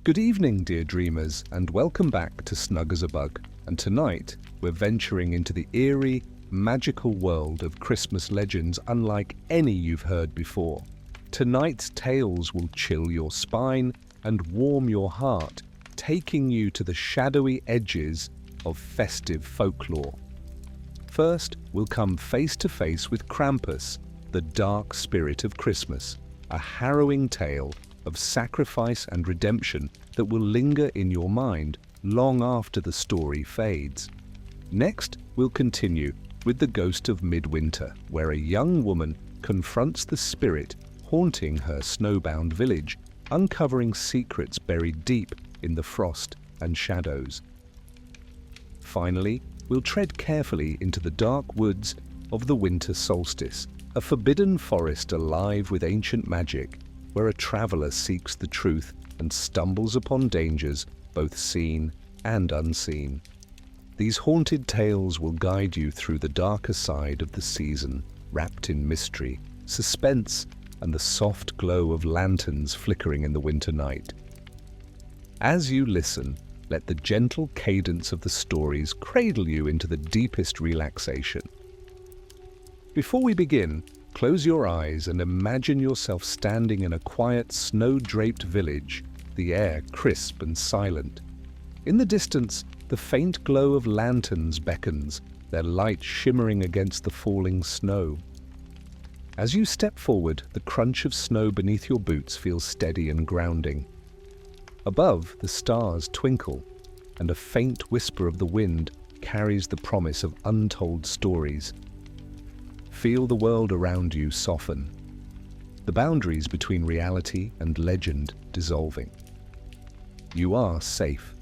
Good evening, dear dreamers, and welcome back to Snug as a Bug. And tonight, we're venturing into the eerie, magical world of Christmas legends unlike any you've heard before. Tonight's tales will chill your spine and warm your heart, taking you to the shadowy edges of festive folklore. First, we'll come face to face with Krampus, the dark spirit of Christmas, a harrowing tale of sacrifice and redemption that will linger in your mind long after the story fades. Next, we'll continue with the Ghost of Midwinter, where a young woman confronts the spirit haunting her snowbound village, uncovering secrets buried deep in the frost and shadows. Finally, we'll tread carefully into the dark woods of the Winter Solstice, a forbidden forest alive with ancient magic, where a traveler seeks the truth and stumbles upon dangers both seen and unseen. These haunted tales will guide you through the darker side of the season, wrapped in mystery, suspense, and the soft glow of lanterns flickering in the winter night. As you listen, let the gentle cadence of the stories cradle you into the deepest relaxation. Before we begin, close your eyes and imagine yourself standing in a quiet, snow-draped village, the air crisp and silent. In the distance, the faint glow of lanterns beckons, their light shimmering against the falling snow. As you step forward, the crunch of snow beneath your boots feels steady and grounding. Above, the stars twinkle, and a faint whisper of the wind carries the promise of untold stories. Feel the world around you soften, the boundaries between reality and legend dissolving. You are safe,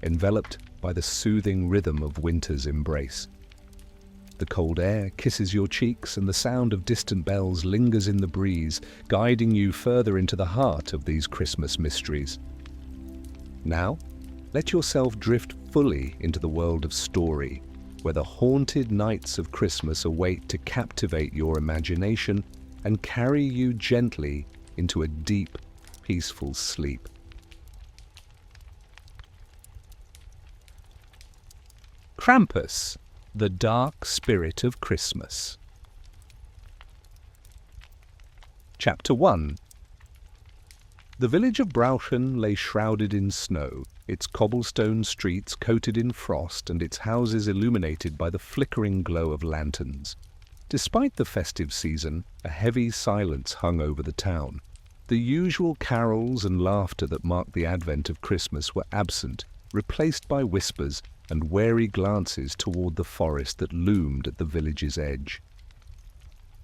enveloped by the soothing rhythm of winter's embrace. The cold air kisses your cheeks and the sound of distant bells lingers in the breeze, guiding you further into the heart of these Christmas mysteries. Now, let yourself drift fully into the world of story, where the haunted nights of Christmas await to captivate your imagination and carry you gently into a deep, peaceful sleep. Krampus, the dark spirit of Christmas. Chapter 1. The village of Brauchen lay shrouded in snow, its cobblestone streets coated in frost and its houses illuminated by the flickering glow of lanterns. Despite the festive season, a heavy silence hung over the town. The usual carols and laughter that marked the advent of Christmas were absent, replaced by whispers and wary glances toward the forest that loomed at the village's edge.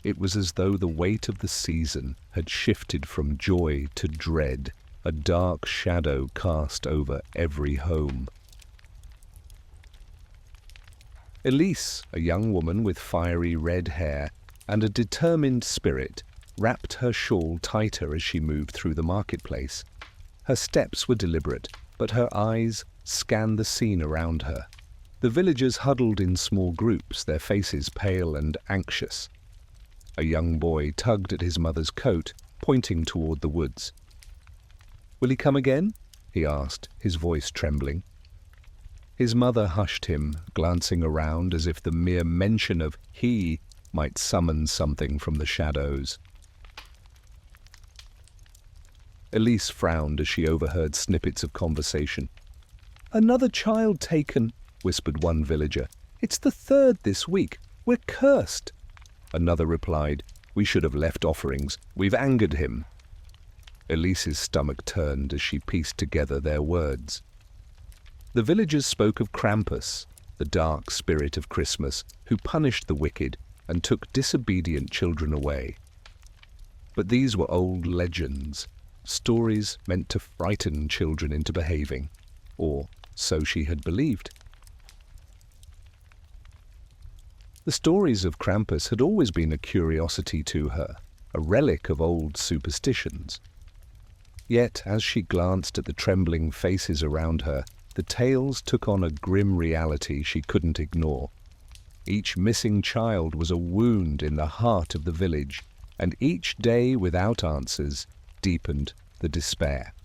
It was as though the weight of the season had shifted from joy to dread, a dark shadow cast over every home. Elise, a young woman with fiery red hair and a determined spirit, wrapped her shawl tighter as she moved through the marketplace. Her steps were deliberate, but her eyes scanned the scene around her. The villagers huddled in small groups, their faces pale and anxious. A young boy tugged at his mother's coat, pointing toward the woods. "Will he come again?" he asked, his voice trembling. His mother hushed him, glancing around as if the mere mention of "he" might summon something from the shadows. Elise frowned as she overheard snippets of conversation. "Another child taken," whispered one villager. "It's the third this week. We're cursed." Another replied, "We should have left offerings. We've angered him." Elise's stomach turned as she pieced together their words. The villagers spoke of Krampus, the dark spirit of Christmas, who punished the wicked and took disobedient children away. But these were old legends, stories meant to frighten children into behaving, or so she had believed. The stories of Krampus had always been a curiosity to her, a relic of old superstitions. Yet, as she glanced at the trembling faces around her, the tales took on a grim reality she couldn't ignore. Each missing child was a wound in the heart of the village, and each day without answers deepened the despair.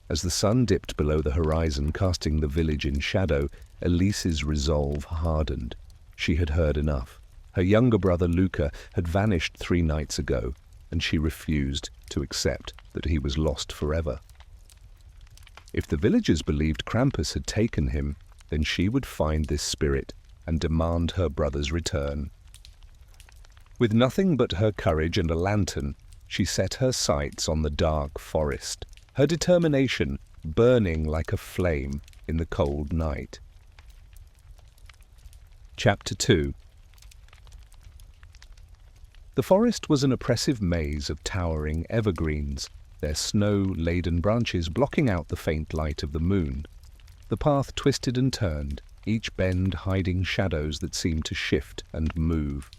As the sun dipped below the horizon, casting the village in shadow, Elise's resolve hardened. She had heard enough. Her younger brother Luca had vanished 3 nights ago, and she refused to accept that he was lost forever. If the villagers believed Krampus had taken him, then she would find this spirit and demand her brother's return. With nothing but her courage and a lantern, she set her sights on the dark forest, her determination burning like a flame in the cold night. Chapter 2. The forest was an oppressive maze of towering evergreens, their snow-laden branches blocking out the faint light of the moon. The path twisted and turned, each bend hiding shadows that seemed to shift and move.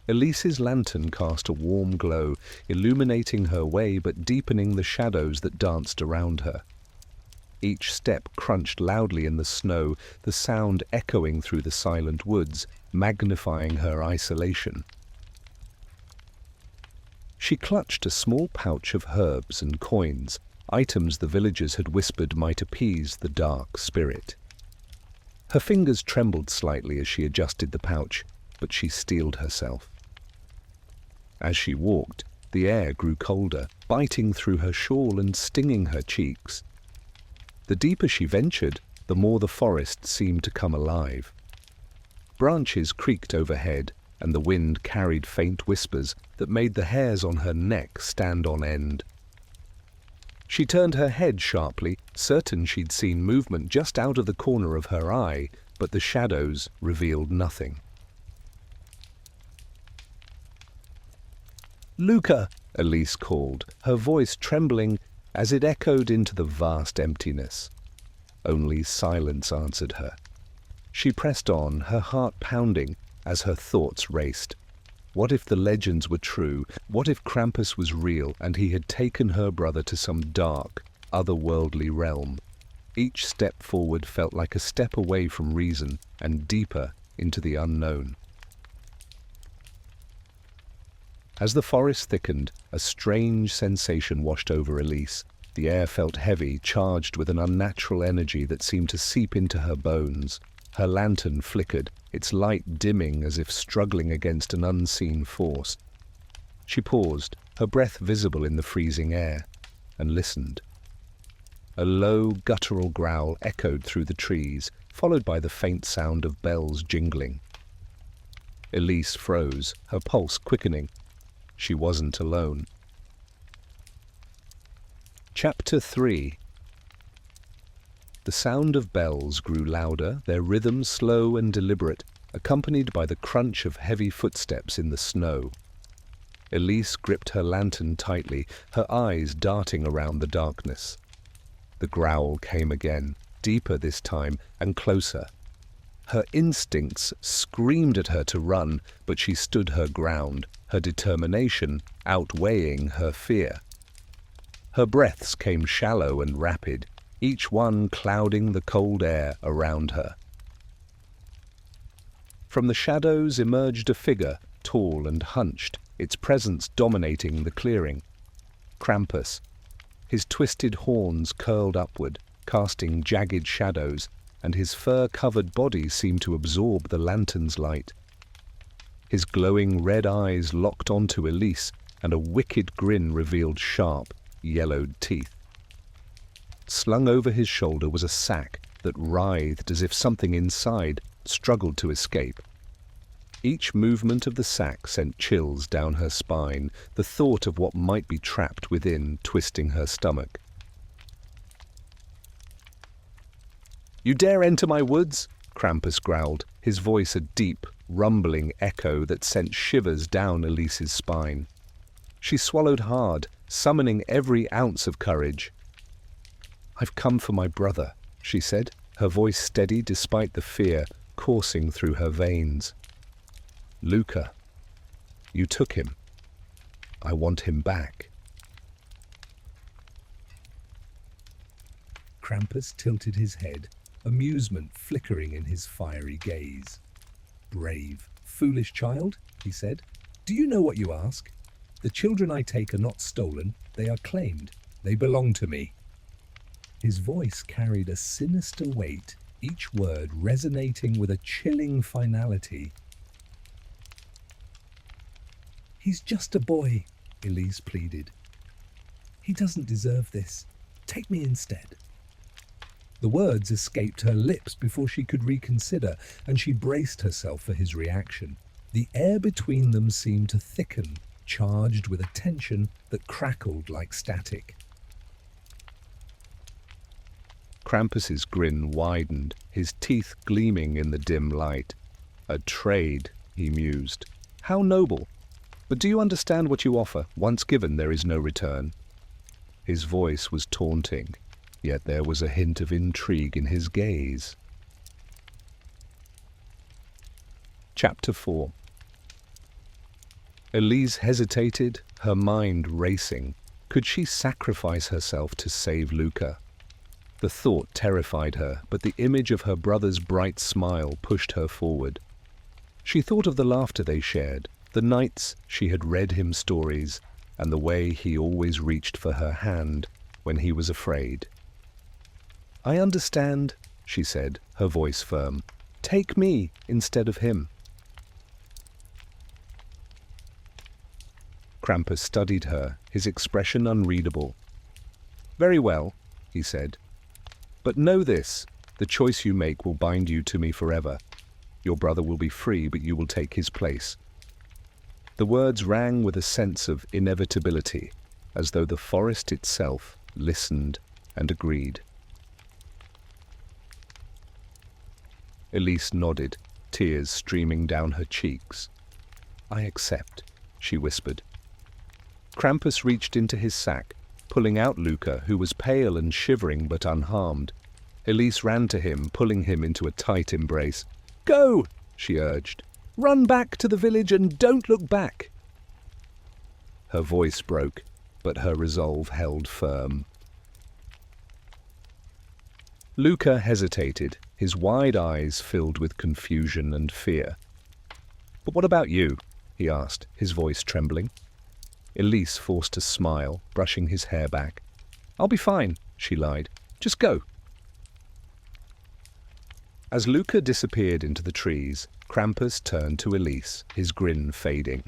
Elise's lantern cast a warm glow, illuminating her way but deepening the shadows that danced around her. Each step crunched loudly in the snow, the sound echoing through the silent woods, magnifying her isolation. She clutched a small pouch of herbs and coins, items the villagers had whispered might appease the dark spirit. Her fingers trembled slightly as she adjusted the pouch, but she steeled herself. As she walked, the air grew colder, biting through her shawl and stinging her cheeks. The deeper she ventured, the more the forest seemed to come alive. Branches creaked overhead, and the wind carried faint whispers that made the hairs on her neck stand on end. She turned her head sharply, certain she'd seen movement just out of the corner of her eye, but the shadows revealed nothing. "Luca!" Elise called, her voice trembling as it echoed into the vast emptiness. Only silence answered her. She pressed on, her heart pounding as her thoughts raced. What if the legends were true? What if Krampus was real and he had taken her brother to some dark, otherworldly realm? Each step forward felt like a step away from reason and deeper into the unknown. As the forest thickened, a strange sensation washed over Elise. The air felt heavy, charged with an unnatural energy that seemed to seep into her bones. Her lantern flickered, its light dimming as if struggling against an unseen force. She paused, her breath visible in the freezing air, and listened. A low, guttural growl echoed through the trees, followed by the faint sound of bells jingling. Elise froze, her pulse quickening. She wasn't alone. Chapter 3. The sound of bells grew louder, their rhythm slow and deliberate, accompanied by the crunch of heavy footsteps in the snow. Elise gripped her lantern tightly, her eyes darting around the darkness. The growl came again, deeper this time and closer. Her instincts screamed at her to run, but she stood her ground, her determination outweighing her fear. Her breaths came shallow and rapid, each one clouding the cold air around her. From the shadows emerged a figure, tall and hunched, its presence dominating the clearing. Krampus. His twisted horns curled upward, casting jagged shadows, and his fur-covered body seemed to absorb the lantern's light. His glowing red eyes locked onto Elise, and a wicked grin revealed sharp, yellowed teeth. Slung over his shoulder was a sack that writhed as if something inside struggled to escape. Each movement of the sack sent chills down her spine, the thought of what might be trapped within twisting her stomach. "You dare enter my woods?" Krampus growled, his voice a deep, rumbling echo that sent shivers down Elise's spine. She swallowed hard, summoning every ounce of courage. "I've come for my brother," she said, her voice steady despite the fear coursing through her veins. "Luca, you took him. I want him back." Krampus tilted his head, amusement flickering in his fiery gaze. "Brave, foolish child," he said. "Do you know what you ask? The children I take are not stolen, they are claimed. They belong to me. His voice carried a sinister weight, each word resonating with a chilling finality. "He's just a boy," Elise pleaded. "He doesn't deserve this. Take me instead." The words escaped her lips before she could reconsider, and she braced herself for his reaction. The air between them seemed to thicken, charged with a tension that crackled like static. Krampus's grin widened, his teeth gleaming in the dim light. "A trade," he mused. "How noble! But do you understand what you offer? Once given, there is no return." His voice was taunting, yet there was a hint of intrigue in his gaze. Chapter 4. Elise hesitated, her mind racing. Could she sacrifice herself to save Luca? The thought terrified her, but the image of her brother's bright smile pushed her forward. She thought of the laughter they shared, the nights she had read him stories, and the way he always reached for her hand when he was afraid. "I understand," she said, her voice firm. "Take me instead of him." Krampus studied her, his expression unreadable. "Very well," he said. "But know this, the choice you make will bind you to me forever. Your brother will be free, but you will take his place." The words rang with a sense of inevitability, as though the forest itself listened and agreed. Elise nodded, tears streaming down her cheeks. "I accept," she whispered. Krampus reached into his sack, pulling out Luca, who was pale and shivering but unharmed. Elise ran to him, pulling him into a tight embrace. "Go!" she urged. "Run back to the village and don't look back!" Her voice broke, but her resolve held firm. Luca hesitated, his wide eyes filled with confusion and fear. "But what about you?" he asked, his voice trembling. Elise forced a smile, brushing his hair back. "I'll be fine," she lied. "Just go." As Luca disappeared into the trees, Krampus turned to Elise, his grin fading.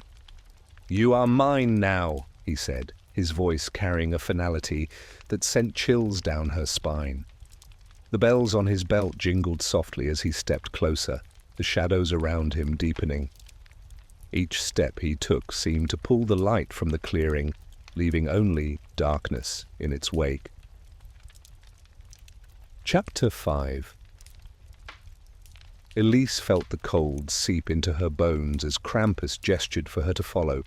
"You are mine now," he said, his voice carrying a finality that sent chills down her spine. The bells on his belt jingled softly as he stepped closer, the shadows around him deepening. Each step he took seemed to pull the light from the clearing, leaving only darkness in its wake. Chapter 5. Elise felt the cold seep into her bones as Krampus gestured for her to follow.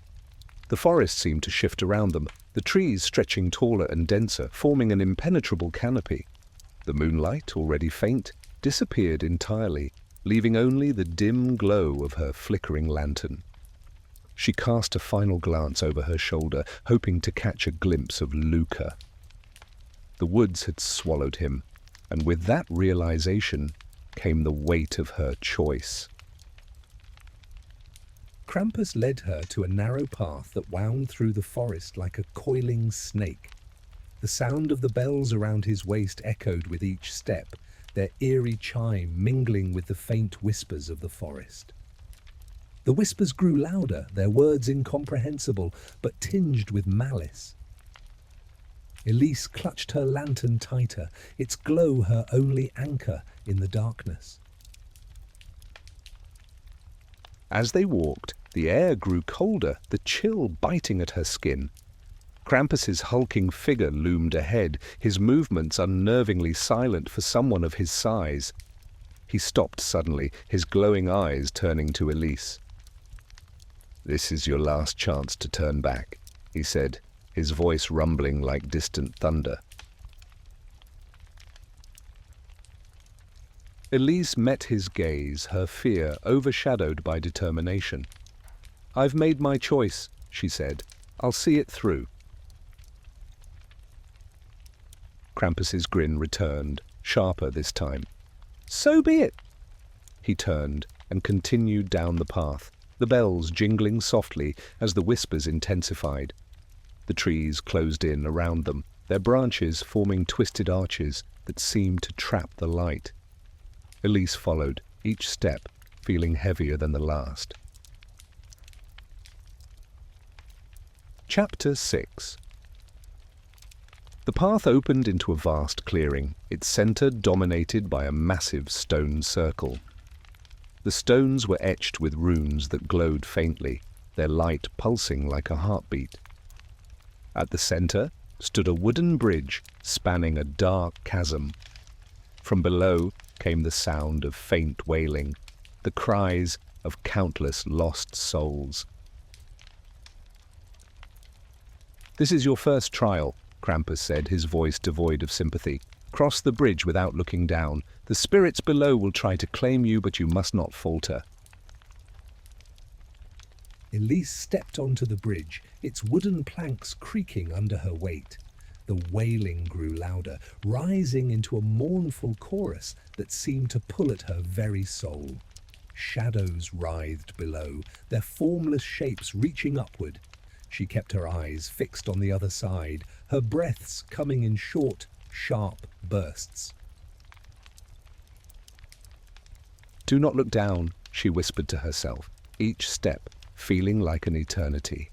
The forest seemed to shift around them, the trees stretching taller and denser, forming an impenetrable canopy. The moonlight, already faint, disappeared entirely, leaving only the dim glow of her flickering lantern. She cast a final glance over her shoulder, hoping to catch a glimpse of Luca. The woods had swallowed him, and with that realization came the weight of her choice. Krampus led her to a narrow path that wound through the forest like a coiling snake. The sound of the bells around his waist echoed with each step, their eerie chime mingling with the faint whispers of the forest. The whispers grew louder, their words incomprehensible, but tinged with malice. Elise clutched her lantern tighter, its glow her only anchor in the darkness. As they walked, the air grew colder, the chill biting at her skin. Krampus's hulking figure loomed ahead, his movements unnervingly silent for someone of his size. He stopped suddenly, his glowing eyes turning to Elise. "This is your last chance to turn back," he said, his voice rumbling like distant thunder. Elise met his gaze, her fear overshadowed by determination. "I've made my choice," she said. "I'll see it through." Krampus's grin returned, sharper this time. "So be it." He turned and continued down the path, the bells jingling softly as the whispers intensified. The trees closed in around them, their branches forming twisted arches that seemed to trap the light. Elise followed, each step feeling heavier than the last. Chapter 6. The path opened into a vast clearing, its centre dominated by a massive stone circle. The stones were etched with runes that glowed faintly, their light pulsing like a heartbeat. At the centre stood a wooden bridge spanning a dark chasm. From below came the sound of faint wailing, the cries of countless lost souls. "This is your first trial," Krampus said, his voice devoid of sympathy. "Cross the bridge without looking down. The spirits below will try to claim you, but you must not falter." Elise stepped onto the bridge, its wooden planks creaking under her weight. The wailing grew louder, rising into a mournful chorus that seemed to pull at her very soul. Shadows writhed below, their formless shapes reaching upward. She kept her eyes fixed on the other side, her breaths coming in short, sharp bursts. "Do not look down," she whispered to herself, each step feeling like an eternity.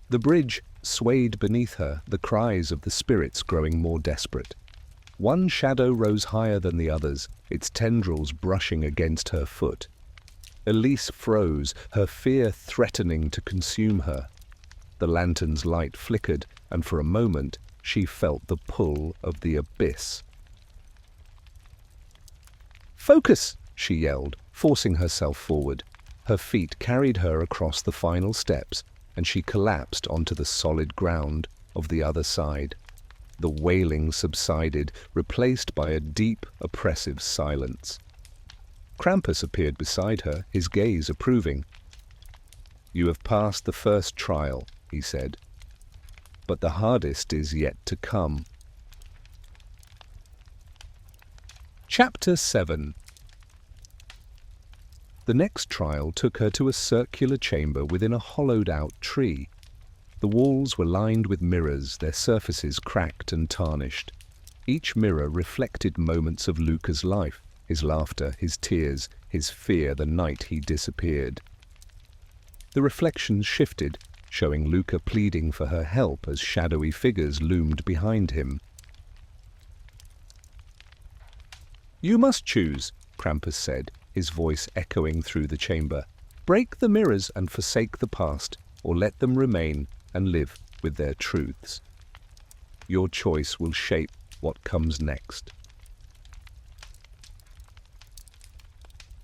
The bridge swayed beneath her, the cries of the spirits growing more desperate. One shadow rose higher than the others, its tendrils brushing against her foot. Elise froze, her fear threatening to consume her. The lantern's light flickered, and for a moment she felt the pull of the abyss. "Focus!" she yelled, forcing herself forward. Her feet carried her across the final steps, and she collapsed onto the solid ground of the other side. The wailing subsided, replaced by a deep, oppressive silence. Krampus appeared beside her, his gaze approving. "You have passed the first trial," he said, "but the hardest is yet to come." Chapter 7. The next trial took her to a circular chamber within a hollowed-out tree. The walls were lined with mirrors, their surfaces cracked and tarnished. Each mirror reflected moments of Luca's life, his laughter, his tears, his fear the night he disappeared. The reflections shifted, showing Luca pleading for her help as shadowy figures loomed behind him. "You must choose," Krampus said, his voice echoing through the chamber. "Break the mirrors and forsake the past, or let them remain and live with their truths. Your choice will shape what comes next."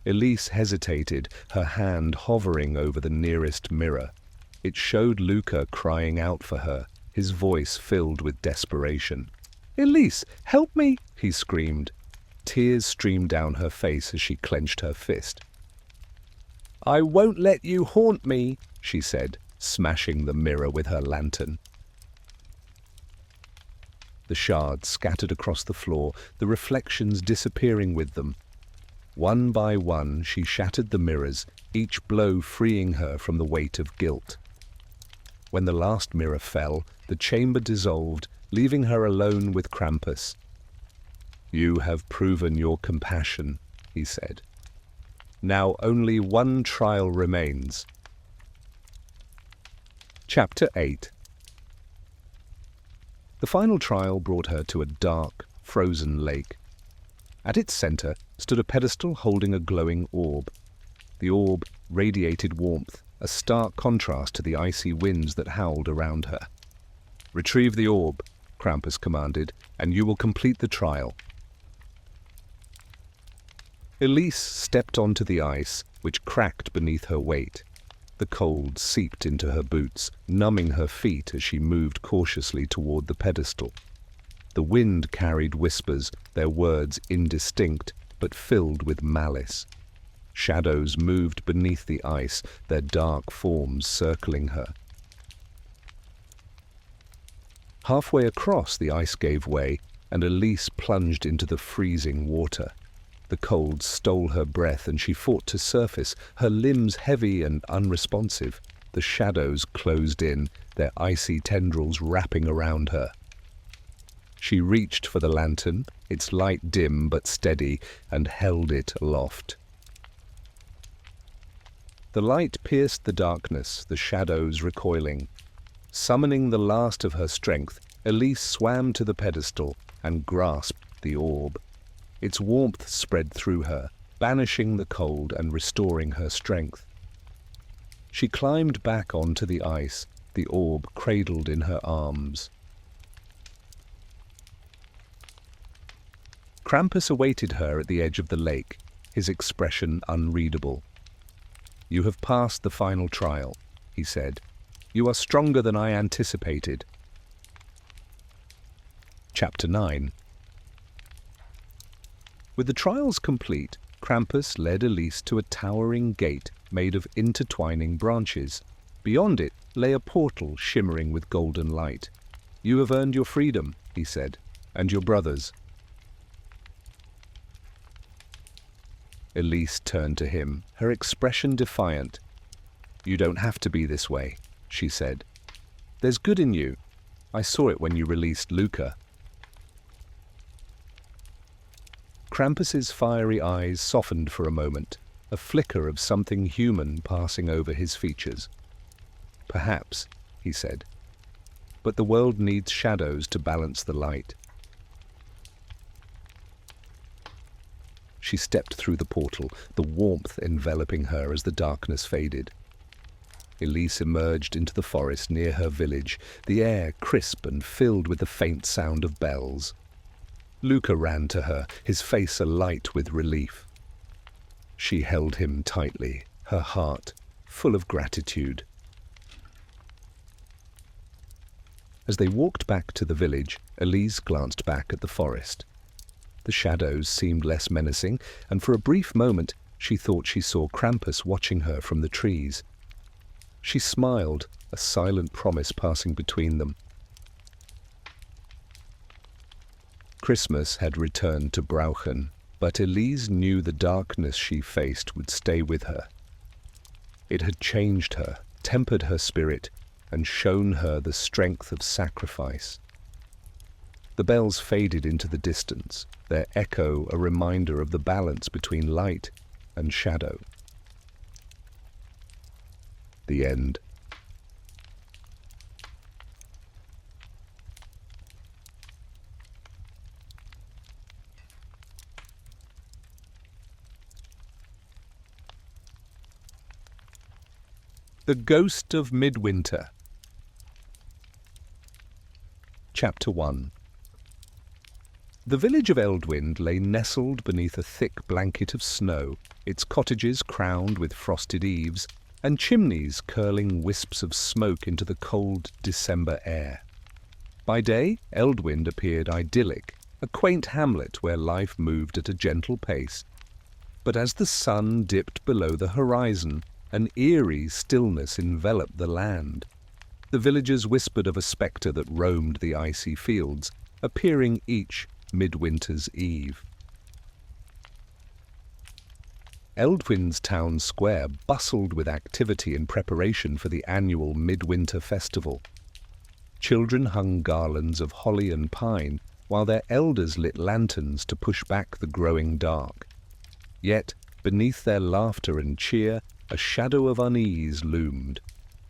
Elise hesitated, her hand hovering over the nearest mirror. It showed Luca crying out for her, his voice filled with desperation. "Elise, help me!" he screamed. Tears streamed down her face as she clenched her fist. "I won't let you haunt me," she said, smashing the mirror with her lantern. The shards scattered across the floor, the reflections disappearing with them. One by one she shattered the mirrors, each blow freeing her from the weight of guilt. When the last mirror fell, the chamber dissolved, leaving her alone with Krampus. "You have proven your compassion," he said. "Now only one trial remains." Chapter 8. The final trial brought her to a dark, frozen lake. At its center stood a pedestal holding a glowing orb. The orb radiated warmth, a stark contrast to the icy winds that howled around her. "Retrieve the orb," Krampus commanded, "and you will complete the trial." Elise stepped onto the ice, which cracked beneath her weight. The cold seeped into her boots, numbing her feet as she moved cautiously toward the pedestal. The wind carried whispers, their words indistinct, but filled with malice. Shadows moved beneath the ice, their dark forms circling her. Halfway across, the ice gave way, and Elise plunged into the freezing water. The cold stole her breath, and she fought to surface, her limbs heavy and unresponsive. The shadows closed in, their icy tendrils wrapping around her. She reached for the lantern, its light dim but steady, and held it aloft. The light pierced the darkness, the shadows recoiling. Summoning the last of her strength, Elise swam to the pedestal and grasped the orb. Its warmth spread through her, banishing the cold and restoring her strength. She climbed back onto the ice, the orb cradled in her arms. Krampus awaited her at the edge of the lake, his expression unreadable. "You have passed the final trial," he said. "You are stronger than I anticipated." Chapter 9. With the trials complete, Krampus led Elise to a towering gate made of intertwining branches. Beyond it lay a portal shimmering with golden light. "You have earned your freedom," he said, "and your brother's." Elise turned to him, her expression defiant. "You don't have to be this way," she said. "There's good in you. I saw it when you released Luca." Krampus's fiery eyes softened for a moment, a flicker of something human passing over his features. "Perhaps," he said, "but the world needs shadows to balance the light." She stepped through the portal, the warmth enveloping her as the darkness faded. Elise emerged into the forest near her village, the air crisp and filled with the faint sound of bells. Luca ran to her, his face alight with relief. She held him tightly, her heart full of gratitude. As they walked back to the village, Elise glanced back at the forest. The shadows seemed less menacing, and for a brief moment she thought she saw Krampus watching her from the trees. She smiled, a silent promise passing between them. Christmas had returned to Brauchen, but Elise knew the darkness she faced would stay with her. It had changed her, tempered her spirit, and shown her the strength of sacrifice. The bells faded into the distance, their echo a reminder of the balance between light and shadow. The end. The Ghost of Midwinter. Chapter 1. The village of Eldwind lay nestled beneath a thick blanket of snow, its cottages crowned with frosted eaves, and chimneys curling wisps of smoke into the cold December air. By day, Eldwind appeared idyllic, a quaint hamlet where life moved at a gentle pace. But as the sun dipped below the horizon, an eerie stillness enveloped the land. The villagers whispered of a spectre that roamed the icy fields, appearing each midwinter's eve. Eldwind's town square bustled with activity in preparation for the annual midwinter festival. Children hung garlands of holly and pine, while their elders lit lanterns to push back the growing dark. Yet, beneath their laughter and cheer, a shadow of unease loomed.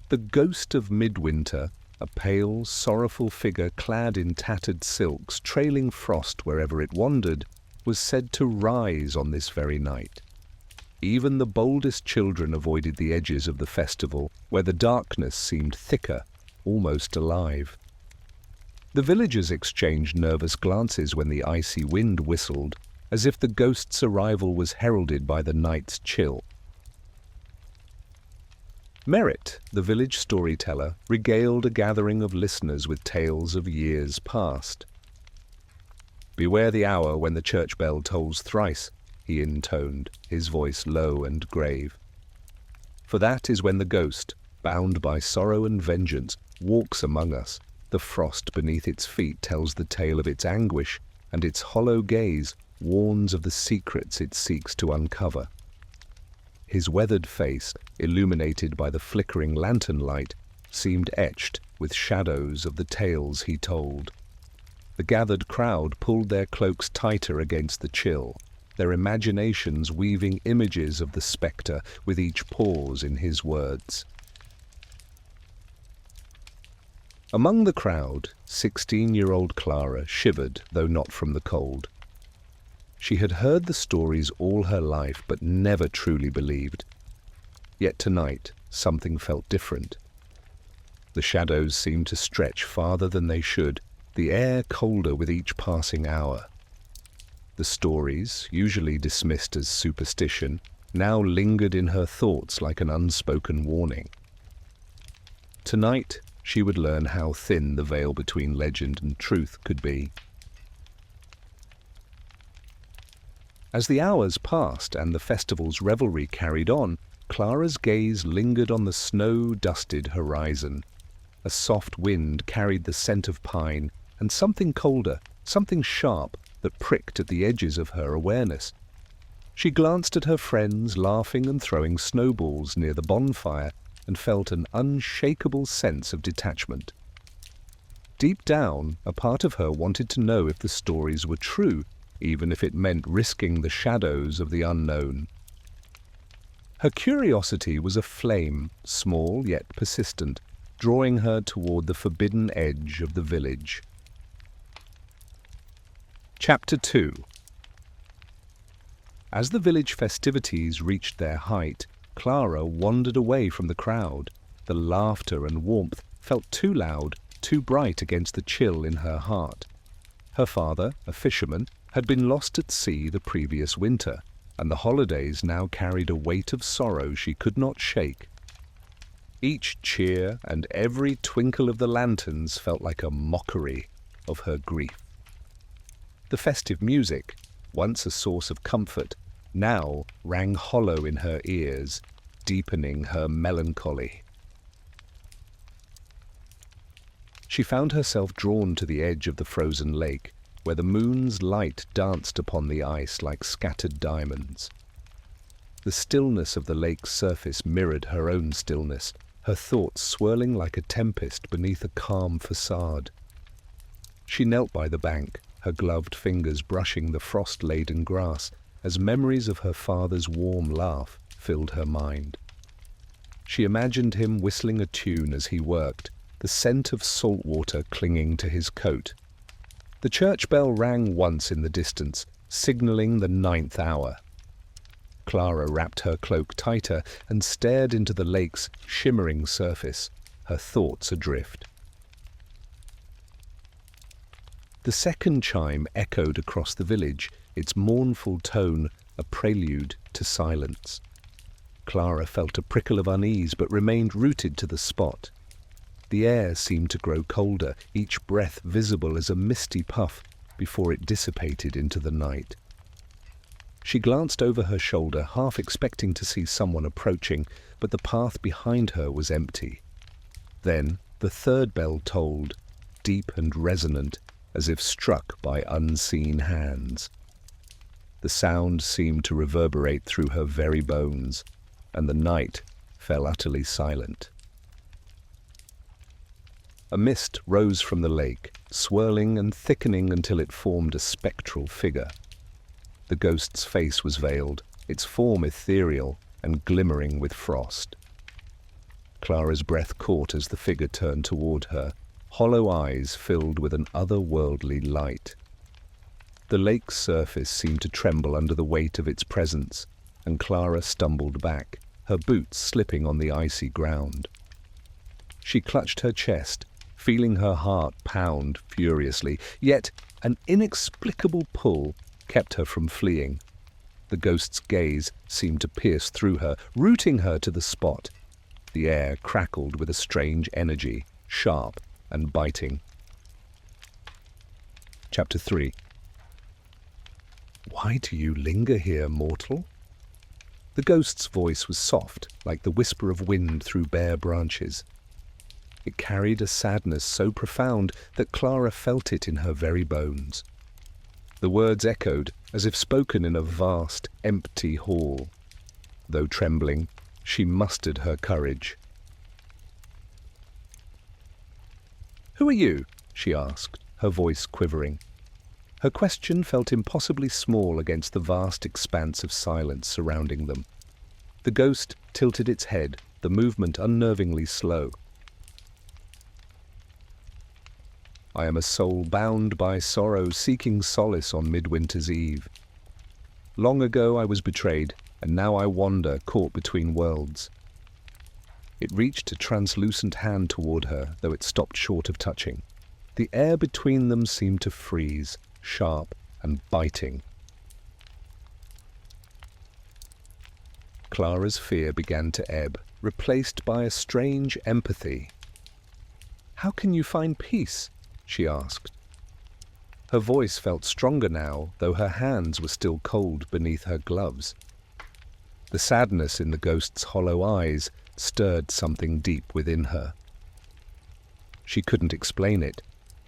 The Ghost of Midwinter, a pale, sorrowful figure clad in tattered silks, trailing frost wherever it wandered, was said to rise on this very night. Even the boldest children avoided the edges of the festival, where the darkness seemed thicker, almost alive. The villagers exchanged nervous glances when the icy wind whistled, as if the ghost's arrival was heralded by the night's chill. Merritt, the village storyteller, regaled a gathering of listeners with tales of years past. "Beware the hour when the church bell tolls thrice," he intoned, his voice low and grave. "For that is when the ghost, bound by sorrow and vengeance, walks among us. The frost beneath its feet tells the tale of its anguish, and its hollow gaze warns of the secrets it seeks to uncover." His weathered face, illuminated by the flickering lantern light, seemed etched with shadows of the tales he told. The gathered crowd pulled their cloaks tighter against the chill, their imaginations weaving images of the spectre with each pause in his words. Among the crowd, 16-year-old Clara shivered, though not from the cold. She had heard the stories all her life, but never truly believed. Yet tonight, something felt different. The shadows seemed to stretch farther than they should, the air colder with each passing hour. The stories, usually dismissed as superstition, now lingered in her thoughts like an unspoken warning. Tonight, she would learn how thin the veil between legend and truth could be. As the hours passed and the festival's revelry carried on, Clara's gaze lingered on the snow-dusted horizon. A soft wind carried the scent of pine, and something colder, something sharp, that pricked at the edges of her awareness. She glanced at her friends laughing and throwing snowballs near the bonfire, and felt an unshakable sense of detachment. Deep down, a part of her wanted to know if the stories were true, even if it meant risking the shadows of the unknown. Her curiosity was a flame, small yet persistent, drawing her toward the forbidden edge of the village. Chapter 2. As the village festivities reached their height, Clara wandered away from the crowd. The laughter and warmth felt too loud, too bright against the chill in her heart. Her father, a fisherman, had been lost at sea the previous winter, and the holidays now carried a weight of sorrow she could not shake. Each cheer and every twinkle of the lanterns felt like a mockery of her grief. The festive music, once a source of comfort, now rang hollow in her ears, deepening her melancholy. She found herself drawn to the edge of the frozen lake, where the moon's light danced upon the ice like scattered diamonds. The stillness of the lake's surface mirrored her own stillness, her thoughts swirling like a tempest beneath a calm facade. She knelt by the bank, her gloved fingers brushing the frost-laden grass, as memories of her father's warm laugh filled her mind. She imagined him whistling a tune as he worked, the scent of salt water clinging to his coat. The church bell rang once in the distance, signaling the 9th hour. Clara wrapped her cloak tighter and stared into the lake's shimmering surface, her thoughts adrift. The second chime echoed across the village, its mournful tone a prelude to silence. Clara felt a prickle of unease but remained rooted to the spot. The air seemed to grow colder, each breath visible as a misty puff before it dissipated into the night. She glanced over her shoulder, half expecting to see someone approaching, but the path behind her was empty. Then the third bell tolled, deep and resonant, as if struck by unseen hands. The sound seemed to reverberate through her very bones, and the night fell utterly silent. A mist rose from the lake, swirling and thickening until it formed a spectral figure. The ghost's face was veiled, its form ethereal and glimmering with frost. Clara's breath caught as the figure turned toward her, hollow eyes filled with an otherworldly light. The lake's surface seemed to tremble under the weight of its presence, and Clara stumbled back, her boots slipping on the icy ground. She clutched her chest, feeling her heart pound furiously, yet an inexplicable pull kept her from fleeing. The ghost's gaze seemed to pierce through her, rooting her to the spot. The air crackled with a strange energy, sharp and biting. Chapter 3. Why do you linger here, mortal? The ghost's voice was soft, like the whisper of wind through bare branches. It carried a sadness so profound that Clara felt it in her very bones. The words echoed as if spoken in a vast, empty hall. Though trembling, she mustered her courage. "Who are you?" she asked, her voice quivering. Her question felt impossibly small against the vast expanse of silence surrounding them. The ghost tilted its head, the movement unnervingly slow. I am a soul bound by sorrow, seeking solace on midwinter's eve. Long ago I was betrayed, and now I wander, caught between worlds. It reached a translucent hand toward her, though it stopped short of touching. The air between them seemed to freeze, sharp and biting. Clara's fear began to ebb, replaced by a strange empathy. "How can you find peace?" she asked. Her voice felt stronger now, though her hands were still cold beneath her gloves. The sadness in the ghost's hollow eyes stirred something deep within her. She couldn't explain it,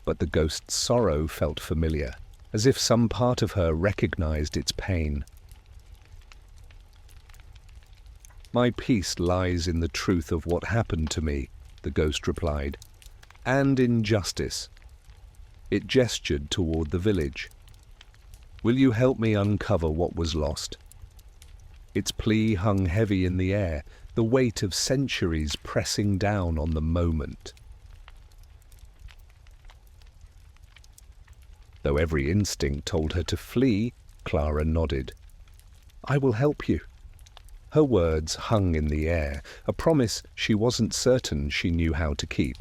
but the ghost's sorrow felt familiar, as if some part of her recognized its pain. "My peace lies in the truth of what happened to me," the ghost replied, "and in justice." It gestured toward the village. "Will you help me uncover what was lost?" Its plea hung heavy in the air, the weight of centuries pressing down on the moment. Though every instinct told her to flee, Clara nodded. "I will help you." Her words hung in the air, a promise she wasn't certain she knew how to keep.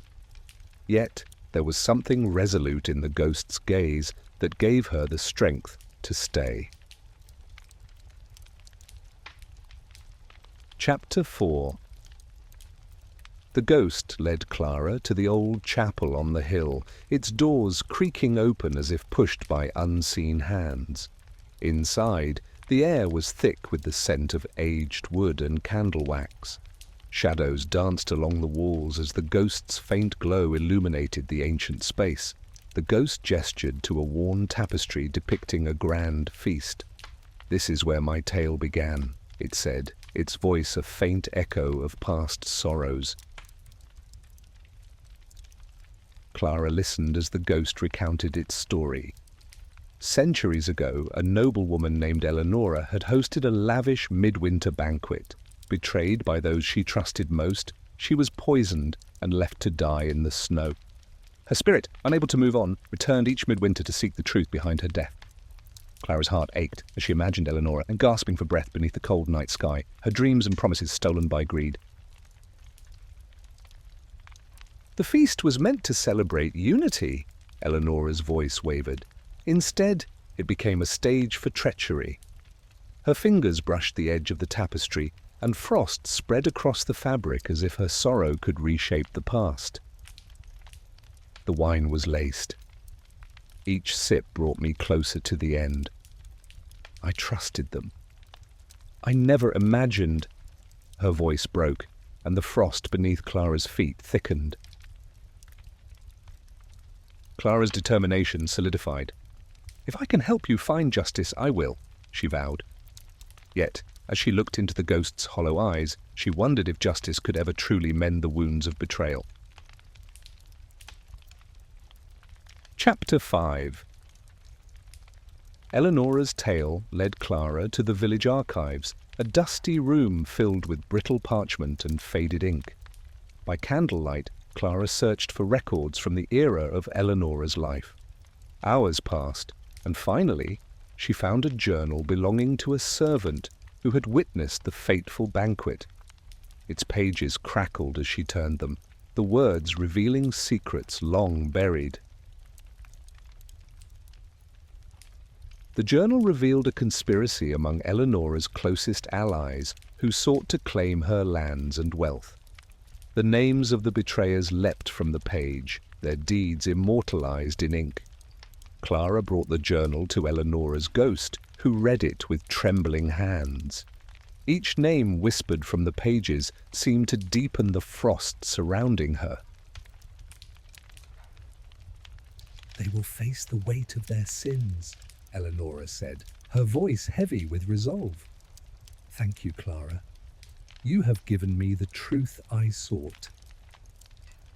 Yet there was something resolute in the ghost's gaze that gave her the strength to stay. Chapter 4. The ghost led Clara to the old chapel on the hill, its doors creaking open as if pushed by unseen hands. Inside, the air was thick with the scent of aged wood and candle wax. Shadows danced along the walls as the ghost's faint glow illuminated the ancient space. The ghost gestured to a worn tapestry depicting a grand feast. "This is where my tale began," it said, its voice a faint echo of past sorrows. Clara listened as the ghost recounted its story. Centuries ago, a noblewoman named Eleonora had hosted a lavish midwinter banquet. Betrayed by those she trusted most, she was poisoned and left to die in the snow. Her spirit, unable to move on, returned each midwinter to seek the truth behind her death. Clara's heart ached as she imagined Eleonora and gasping for breath beneath the cold night sky, her dreams and promises stolen by greed. "The feast was meant to celebrate unity," Eleonora's voice wavered. "Instead, it became a stage for treachery." Her fingers brushed the edge of the tapestry, and frost spread across the fabric as if her sorrow could reshape the past. The wine was laced. Each sip brought me closer to the end. I trusted them. I never imagined... Her voice broke, and the frost beneath Clara's feet thickened. Clara's determination solidified. "If I can help you find justice, I will," she vowed. Yet, as she looked into the ghost's hollow eyes, she wondered if justice could ever truly mend the wounds of betrayal. Chapter 5. Eleonora's tale led Clara to the village archives, a dusty room filled with brittle parchment and faded ink. By candlelight, Clara searched for records from the era of Eleonora's life. Hours passed, and finally, she found a journal belonging to a servant who had witnessed the fateful banquet. Its pages crackled as she turned them, the words revealing secrets long buried. The journal revealed a conspiracy among Eleonora's closest allies who sought to claim her lands and wealth. The names of the betrayers leapt from the page, their deeds immortalized in ink. Clara brought the journal to Eleonora's ghost, who read it with trembling hands. Each name whispered from the pages seemed to deepen the frost surrounding her. "They will face the weight of their sins," Eleonora said, her voice heavy with resolve. "Thank you, Clara. You have given me the truth I sought."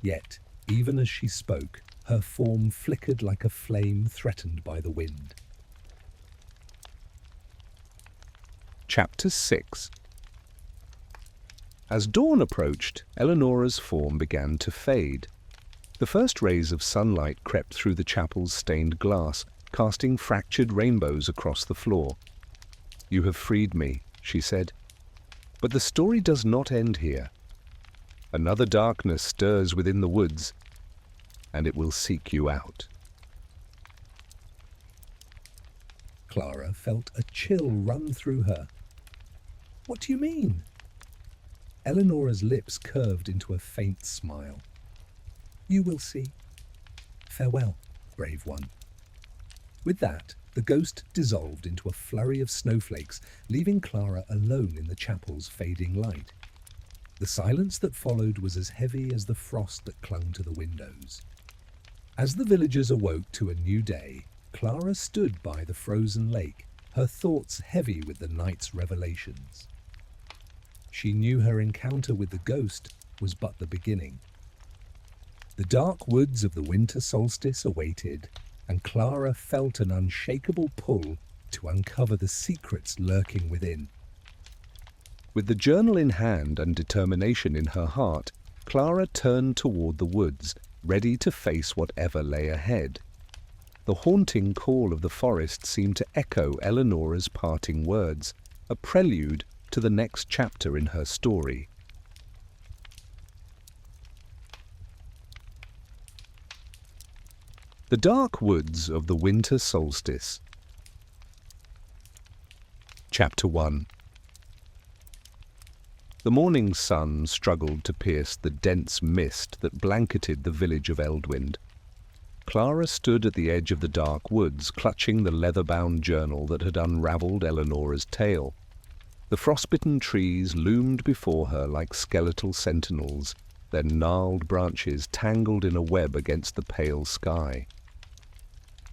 Yet, even as she spoke, Her form flickered like a flame threatened by the wind. Chapter 6. As dawn approached, Eleonora's form began to fade. The first rays of sunlight crept through the chapel's stained glass, casting fractured rainbows across the floor. "You have freed me," she said. "But the story does not end here. Another darkness stirs within the woods, and it will seek you out." Clara felt a chill run through her. "What do you mean?" Eleonora's lips curved into a faint smile. "You will see. Farewell, brave one." With that, the ghost dissolved into a flurry of snowflakes, leaving Clara alone in the chapel's fading light. The silence that followed was as heavy as the frost that clung to the windows. As the villagers awoke to a new day, Clara stood by the frozen lake, her thoughts heavy with the night's revelations. She knew her encounter with the ghost was but the beginning. The dark woods of the winter solstice awaited, and Clara felt an unshakable pull to uncover the secrets lurking within. With the journal in hand and determination in her heart, Clara turned toward the woods, ready to face whatever lay ahead. The haunting call of the forest seemed to echo Eleonora's parting words, a prelude to the next chapter in her story. The dark woods of the winter solstice. Chapter 1. The morning sun struggled to pierce the dense mist that blanketed the village of Eldwind. Clara stood at the edge of the dark woods, clutching the leather-bound journal that had unravelled Eleonora's tale. The frostbitten trees loomed before her like skeletal sentinels, their gnarled branches tangled in a web against the pale sky.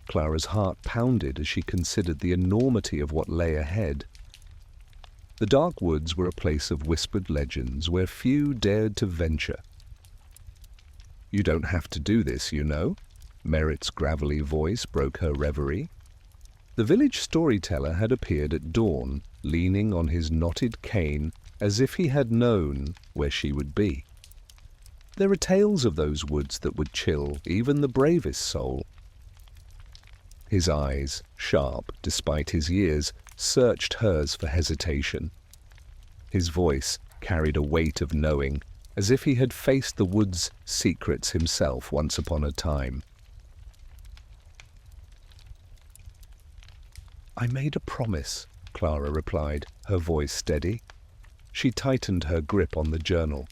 Clara's heart pounded as she considered the enormity of what lay ahead. The dark woods were a place of whispered legends where few dared to venture. "You don't have to do this, you know," Merritt's gravelly voice broke her reverie. The village storyteller had appeared at dawn, leaning on his knotted cane as if he had known where she would be. There are tales of those woods that would chill even the bravest soul. His eyes, sharp despite his years, searched hers for hesitation. His voice carried a weight of knowing, as if he had faced the wood's secrets himself once upon a time. "I made a promise," Clara replied, her voice steady. She tightened her grip on the journal.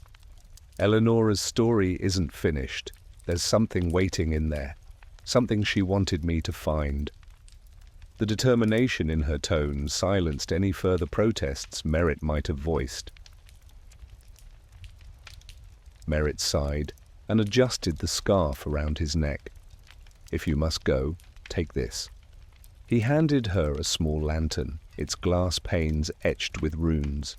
"Eleonora's story isn't finished. There's something waiting in there, something she wanted me to find." The determination in her tone silenced any further protests Merritt might have voiced. Merritt sighed and adjusted the scarf around his neck. "If you must go, take this." He handed her a small lantern, its glass panes etched with runes.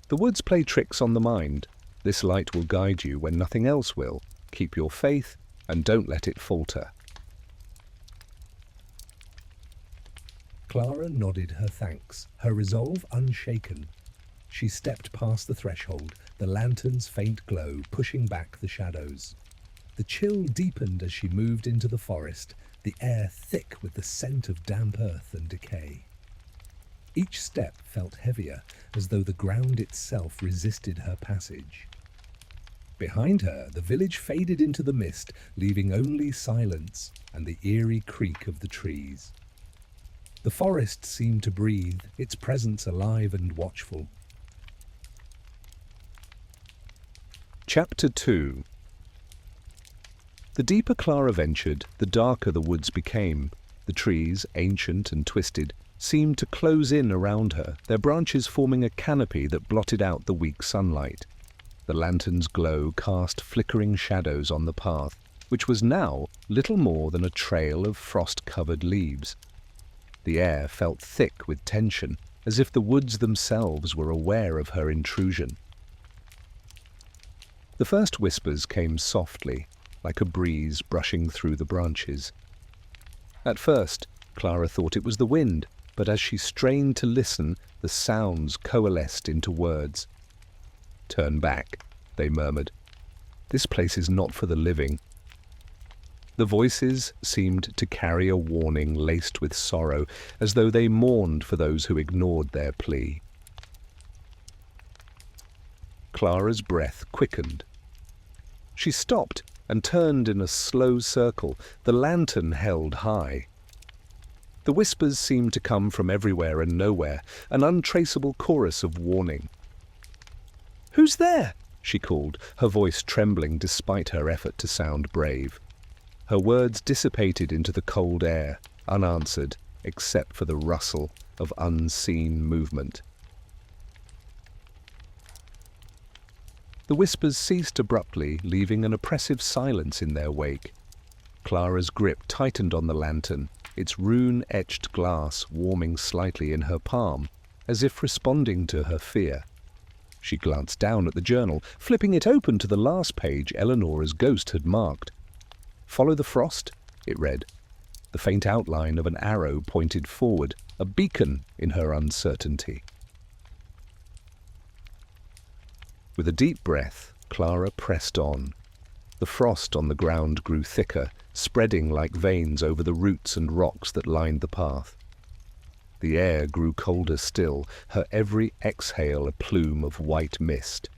"The woods play tricks on the mind. This light will guide you when nothing else will. Keep your faith and don't let it falter." Clara nodded her thanks, her resolve unshaken. She stepped past the threshold, the lantern's faint glow pushing back the shadows. The chill deepened as she moved into the forest, the air thick with the scent of damp earth and decay. Each step felt heavier, as though the ground itself resisted her passage. Behind her, the village faded into the mist, leaving only silence and the eerie creak of the trees. The forest seemed to breathe, its presence alive and watchful. Chapter 2. The deeper Clara ventured, the darker the woods became. The trees, ancient and twisted, seemed to close in around her, their branches forming a canopy that blotted out the weak sunlight. The lantern's glow cast flickering shadows on the path, which was now little more than a trail of frost-covered leaves. The air felt thick with tension, as if the woods themselves were aware of her intrusion. The first whispers came softly, like a breeze brushing through the branches. At first, Clara thought it was the wind, but as she strained to listen, the sounds coalesced into words. "Turn back," they murmured. "This place is not for the living." The voices seemed to carry a warning laced with sorrow, as though they mourned for those who ignored their plea. Clara's breath quickened. She stopped and turned in a slow circle, the lantern held high. The whispers seemed to come from everywhere and nowhere, an untraceable chorus of warning. "Who's there?" she called, her voice trembling despite her effort to sound brave. Her words dissipated into the cold air, unanswered, except for the rustle of unseen movement. The whispers ceased abruptly, leaving an oppressive silence in their wake. Clara's grip tightened on the lantern, its rune-etched glass warming slightly in her palm, as if responding to her fear. She glanced down at the journal, flipping it open to the last page Eleanor's ghost had marked. "Follow the frost," it read. The faint outline of an arrow pointed forward, a beacon in her uncertainty. With a deep breath, Clara pressed on. The frost on the ground grew thicker, spreading like veins over the roots and rocks that lined the path. The air grew colder still, her every exhale a plume of white mist.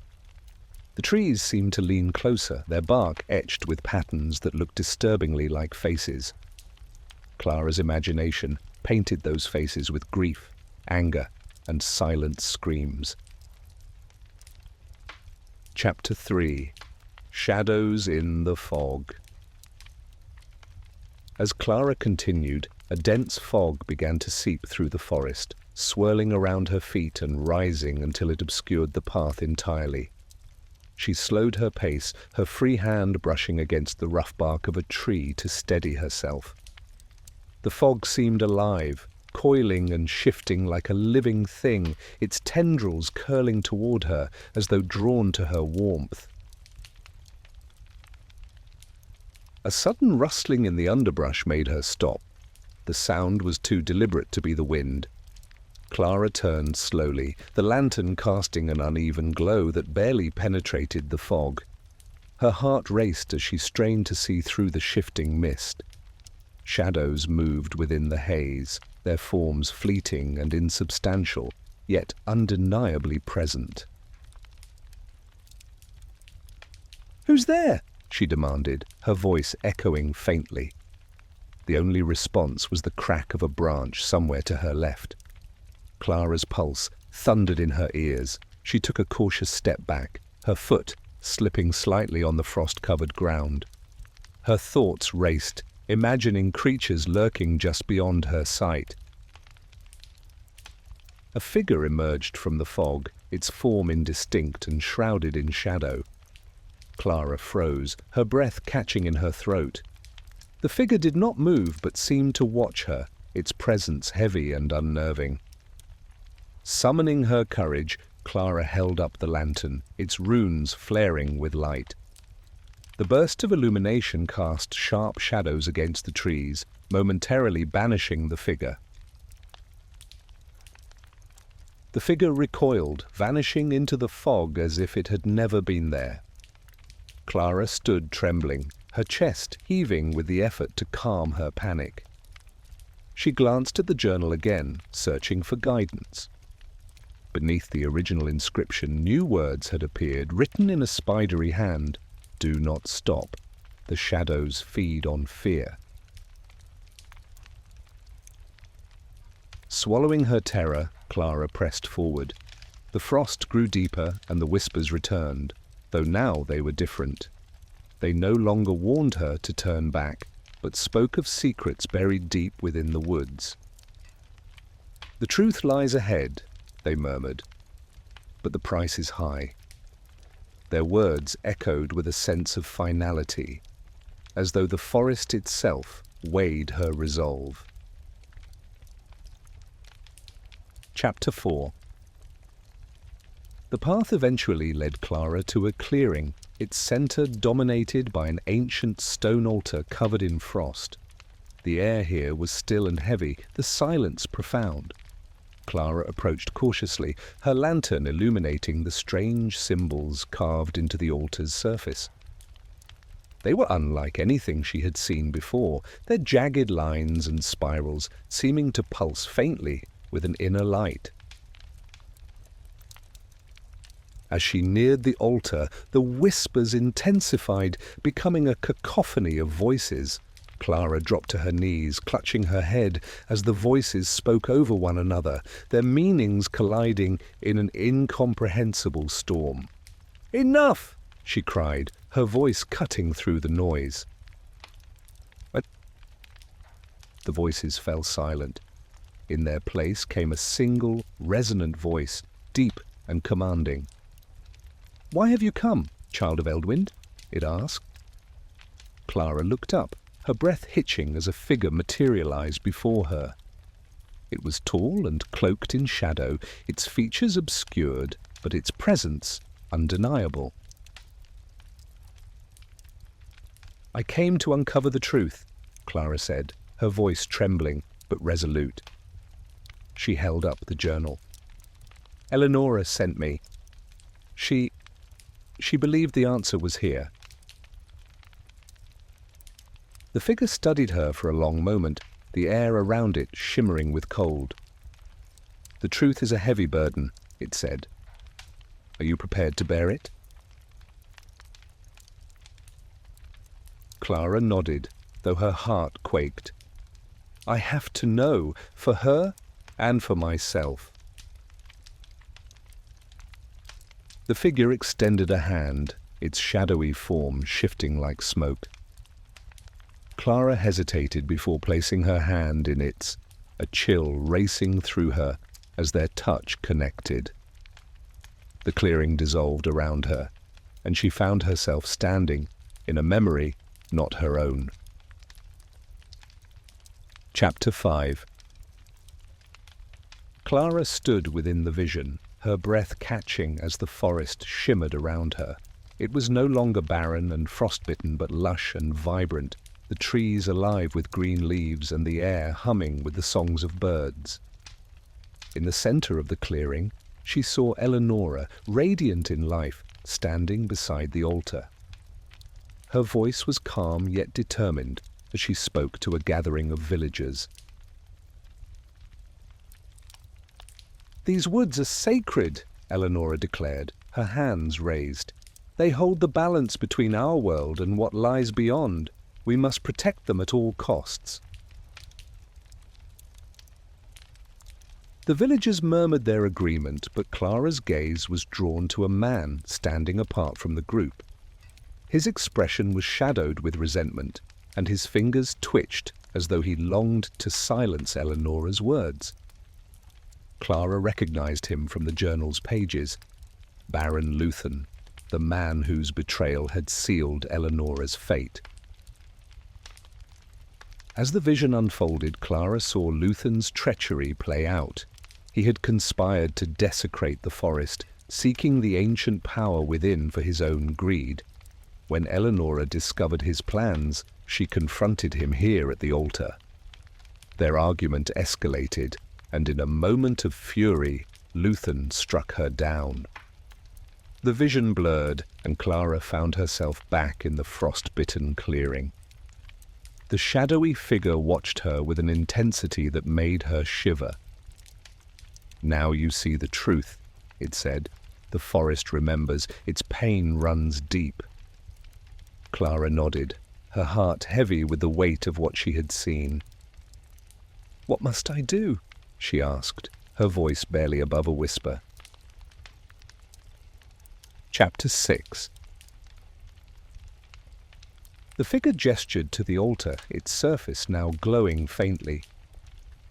The trees seemed to lean closer, their bark etched with patterns that looked disturbingly like faces. Clara's imagination painted those faces with grief, anger, and silent screams. Chapter 3. Shadows in the Fog. As Clara continued, a dense fog began to seep through the forest, swirling around her feet and rising until it obscured the path entirely. She slowed her pace, her free hand brushing against the rough bark of a tree to steady herself. The fog seemed alive, coiling and shifting like a living thing, its tendrils curling toward her as though drawn to her warmth. A sudden rustling in the underbrush made her stop. The sound was too deliberate to be the wind. Clara turned slowly, the lantern casting an uneven glow that barely penetrated the fog. Her heart raced as she strained to see through the shifting mist. Shadows moved within the haze, their forms fleeting and insubstantial, yet undeniably present. "Who's there?" she demanded, her voice echoing faintly. The only response was the crack of a branch somewhere to her left. Clara's pulse thundered in her ears. She took a cautious step back, her foot slipping slightly on the frost-covered ground. Her thoughts raced, imagining creatures lurking just beyond her sight. A figure emerged from the fog, its form indistinct and shrouded in shadow. Clara froze, her breath catching in her throat. The figure did not move but seemed to watch her, its presence heavy and unnerving. Summoning her courage, Clara held up the lantern, its runes flaring with light. The burst of illumination cast sharp shadows against the trees, momentarily banishing the figure. The figure recoiled, vanishing into the fog as if it had never been there. Clara stood trembling, her chest heaving with the effort to calm her panic. She glanced at the journal again, searching for guidance. Beneath the original inscription, new words had appeared, written in a spidery hand. "Do not stop. The shadows feed on fear." Swallowing her terror, Clara pressed forward. The frost grew deeper and the whispers returned, though now they were different. They no longer warned her to turn back, but spoke of secrets buried deep within the woods. "The truth lies ahead," they murmured, "but the price is high." Their words echoed with a sense of finality, as though the forest itself weighed her resolve. Chapter 4. The path eventually led Clara to a clearing, its center dominated by an ancient stone altar covered in frost. The air here was still and heavy, the silence profound. Clara approached cautiously, her lantern illuminating the strange symbols carved into the altar's surface. They were unlike anything she had seen before, their jagged lines and spirals seeming to pulse faintly with an inner light. As she neared the altar, the whispers intensified, becoming a cacophony of voices. Clara dropped to her knees, clutching her head as the voices spoke over one another, their meanings colliding in an incomprehensible storm. "Enough!" she cried, her voice cutting through the noise. The voices fell silent. In their place came a single, resonant voice, deep and commanding. "Why have you come, child of Eldwind?" it asked. Clara looked up, her breath hitching as a figure materialized before her. It was tall and cloaked in shadow, its features obscured, but its presence undeniable. "I came to uncover the truth," Clara said, her voice trembling but resolute. She held up the journal. "Eleonora sent me. She believed the answer was here." The figure studied her for a long moment, the air around it shimmering with cold. "The truth is a heavy burden," it said. "Are you prepared to bear it?" Clara nodded, though her heart quaked. "I have to know, for her and for myself." The figure extended a hand, its shadowy form shifting like smoke. Clara hesitated before placing her hand in its, a chill racing through her as their touch connected. The clearing dissolved around her, and she found herself standing in a memory not her own. Chapter 5. Clara stood within the vision, her breath catching as the forest shimmered around her. It was no longer barren and frostbitten, but lush and vibrant, the trees alive with green leaves and the air humming with the songs of birds. In the center of the clearing, she saw Eleonora, radiant in life, standing beside the altar. Her voice was calm yet determined as she spoke to a gathering of villagers. "These woods are sacred," Eleonora declared, her hands raised. "They hold the balance between our world and what lies beyond. We must protect them at all costs." The villagers murmured their agreement, but Clara's gaze was drawn to a man standing apart from the group. His expression was shadowed with resentment, and his fingers twitched as though he longed to silence Eleonora's words. Clara recognized him from the journal's pages. Baron Luthen, the man whose betrayal had sealed Eleonora's fate. As the vision unfolded, Clara saw Luthen's treachery play out. He had conspired to desecrate the forest, seeking the ancient power within for his own greed. When Eleonora discovered his plans, she confronted him here at the altar. Their argument escalated, and in a moment of fury, Luthen struck her down. The vision blurred, and Clara found herself back in the frost-bitten clearing. The shadowy figure watched her with an intensity that made her shiver. "Now you see the truth," it said. "The forest remembers. Its pain runs deep." Clara nodded, her heart heavy with the weight of what she had seen. "What must I do?" she asked, her voice barely above a whisper. Chapter 6. The figure gestured to the altar, its surface now glowing faintly.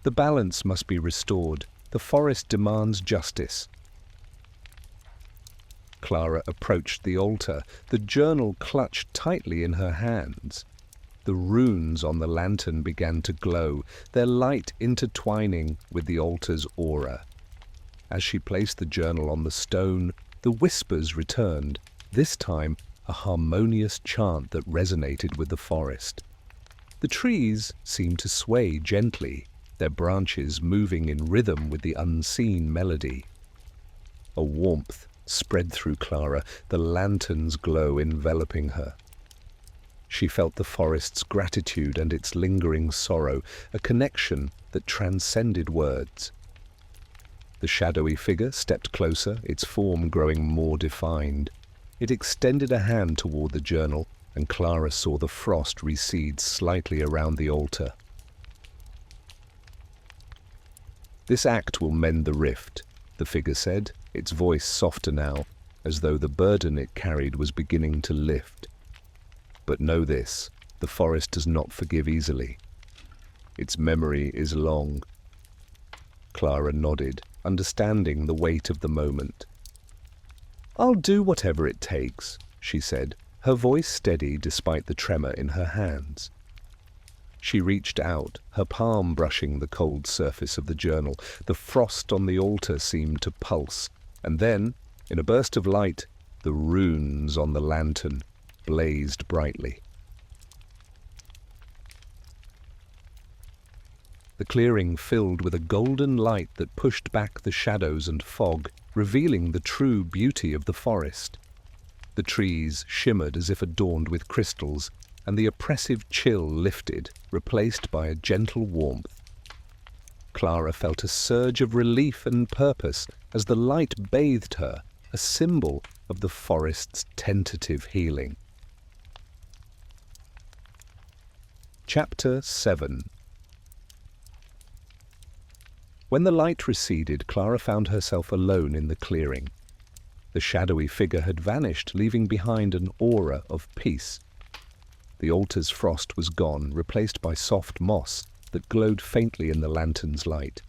"The balance must be restored. The forest demands justice." Clara approached the altar, the journal clutched tightly in her hands. The runes on the lantern began to glow, their light intertwining with the altar's aura. As she placed the journal on the stone, the whispers returned, this time a harmonious chant that resonated with the forest. The trees seemed to sway gently, their branches moving in rhythm with the unseen melody. A warmth spread through Clara, the lantern's glow enveloping her. She felt the forest's gratitude and its lingering sorrow, a connection that transcended words. The shadowy figure stepped closer, its form growing more defined. It extended a hand toward the journal, and Clara saw the frost recede slightly around the altar. "This act will mend the rift," the figure said, its voice softer now, as though the burden it carried was beginning to lift. "But know this, the forest does not forgive easily. Its memory is long." Clara nodded, understanding the weight of the moment. "I'll do whatever it takes," she said, her voice steady despite the tremor in her hands. She reached out, her palm brushing the cold surface of the journal. The frost on the altar seemed to pulse, and then, in a burst of light, the runes on the lantern blazed brightly. The clearing filled with a golden light that pushed back the shadows and fog, revealing the true beauty of the forest. The trees shimmered as if adorned with crystals, and the oppressive chill lifted, replaced by a gentle warmth. Clara felt a surge of relief and purpose as the light bathed her, a symbol of the forest's tentative healing. Chapter 7. When the light receded, Clara found herself alone in the clearing. The shadowy figure had vanished, leaving behind an aura of peace. The altar's frost was gone, replaced by soft moss that glowed faintly in the lantern's light.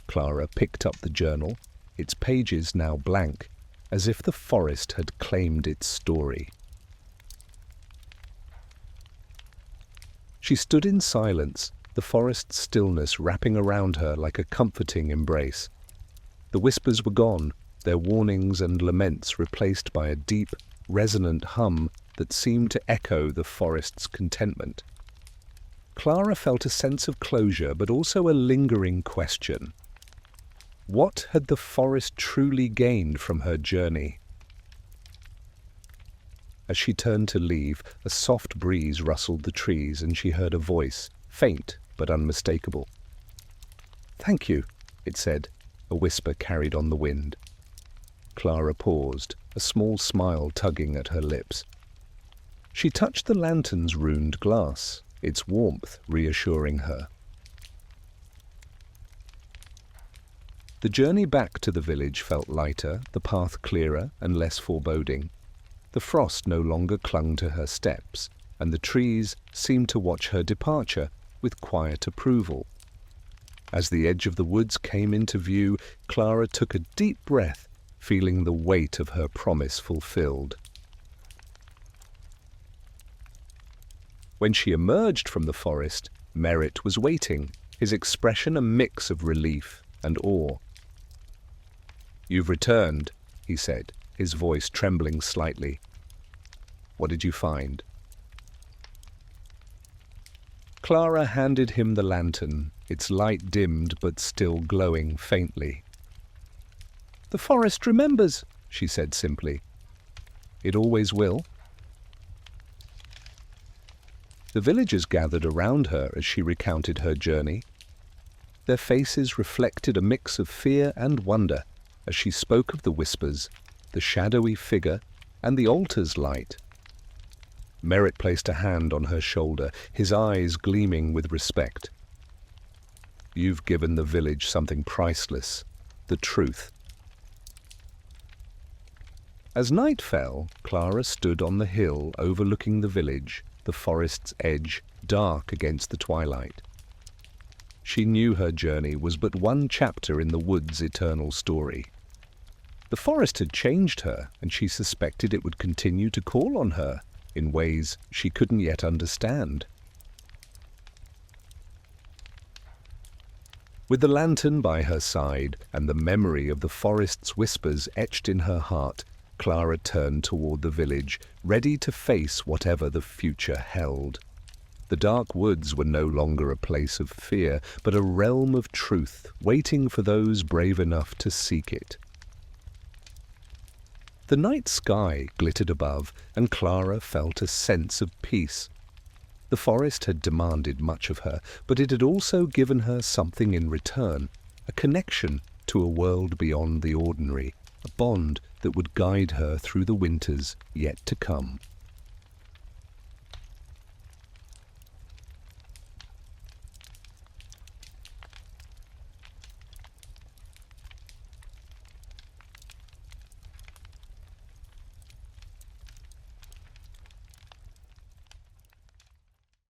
Clara picked up the journal, its pages now blank, as if the forest had claimed its story. She stood in silence, the forest's stillness wrapping around her like a comforting embrace. The whispers were gone, their warnings and laments replaced by a deep, resonant hum that seemed to echo the forest's contentment. Clara felt a sense of closure, but also a lingering question. What had the forest truly gained from her journey? As she turned to leave, a soft breeze rustled the trees, and she heard a voice, faint but unmistakable. "Thank you," it said, a whisper carried on the wind. Clara paused, a small smile tugging at her lips. She touched the lantern's runed glass, its warmth reassuring her. The journey back to the village felt lighter, the path clearer and less foreboding. The frost no longer clung to her steps, and the trees seemed to watch her departure with quiet approval. As the edge of the woods came into view, Clara took a deep breath, feeling the weight of her promise fulfilled. When she emerged from the forest, Merritt was waiting, his expression a mix of relief and awe. "You've returned," he said, his voice trembling slightly. "What did you find?" Clara handed him the lantern, its light dimmed but still glowing faintly. "The forest remembers," she said simply. "It always will." The villagers gathered around her as she recounted her journey. Their faces reflected a mix of fear and wonder as she spoke of the whispers, the shadowy figure, and the altar's light. Merritt placed a hand on her shoulder, his eyes gleaming with respect. "You've given the village something priceless, the truth." As night fell, Clara stood on the hill overlooking the village, the forest's edge dark against the twilight. She knew her journey was but one chapter in the wood's eternal story. The forest had changed her, and she suspected it would continue to call on her in ways she couldn't yet understand. With the lantern by her side and the memory of the forest's whispers etched in her heart, Clara turned toward the village, ready to face whatever the future held. The dark woods were no longer a place of fear, but a realm of truth, waiting for those brave enough to seek it. The night sky glittered above, and Clara felt a sense of peace. The forest had demanded much of her, but it had also given her something in return, a connection to a world beyond the ordinary, a bond that would guide her through the winters yet to come.